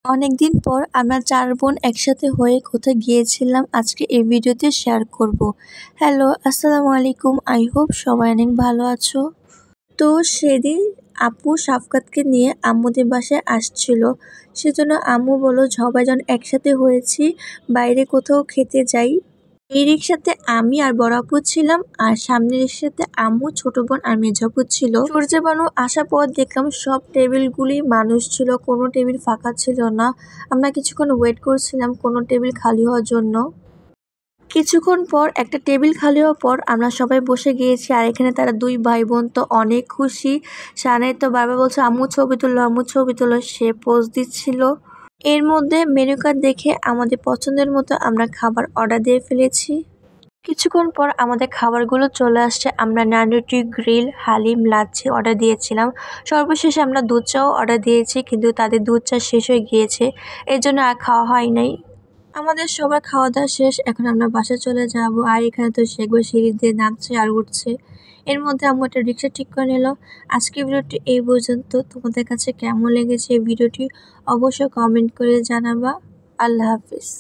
অনেকদিন পর আমরা 4 বোন একসাথে হয়ে কোথায় গিয়েছিলাম আজকে এই ভিডিওতে শেয়ার করব। হ্যালো, আসসালামু আলাইকুম। আই হোপ সবাই অনেক ভালো আছো। তো সেদিন আপু সাফকাতকে নিয়ে আম্মুদের বাসায় আসছিল, সেজন্য আম্মু বলল সবাই যখন একসাথে হয়েছি বাইরে কোথাও খেতে যাই। এই রিক্সাতে আমি আর বড় আপু ছিলাম, আর সামনের রিক্সাতে আম্মু, ছোট বোন আর মেজো আপু ছিল। সূর্য বানু আসার পর দেখলাম সব টেবিলগুলি মানুষ ছিল, কোনো টেবিল ফাঁকা ছিল না। আমরা কিছুক্ষণ ওয়েট করছিলাম কোনো টেবিল খালি হওয়ার জন্য। কিছুক্ষণ পর একটা টেবিল খালি হওয়ার পর আমরা সবাই বসে গিয়েছি, আর এখানে তারা দুই ভাই বোন তো অনেক খুশি। শানের তো বারবার বলছে আম্মু ছবি তুলো, আম্মু ছবি তুলো, সে পোজ দিচ্ছিল। এর মধ্যে মেনু কার্ড দেখে আমাদের পছন্দের মতো আমরা খাবার অর্ডার দিয়ে ফেলেছি। কিছুক্ষণ পর আমাদের খাবারগুলো চলে আসছে। আমরা নানরুটি, গ্রিল, হালিম, লাচ্ছি অর্ডার দিয়েছিলাম। সর্বশেষে আমরা দুধ চাও অর্ডার দিয়েছি, কিন্তু তাদের দুধ চা শেষ হয়ে গিয়েছে, এর জন্য আর খাওয়া হয় নাই। আমাদের সবার খাওয়া দাওয়া শেষ, এখন আমরা বাসায় চলে যাব। আর এখানে তো শেখবার সিঁড়ি দিয়ে নামছে আর উঠছে। এর মধ্যে আম্মু একটা রিক্সা ঠিক করে নিল। আজকের ভিডিওটি এই পর্যন্ত। তোমাদের কাছে কেমন লেগেছে এই ভিডিওটি অবশ্যই কমেন্ট করে জানাবা। আল্লাহ হাফিজ।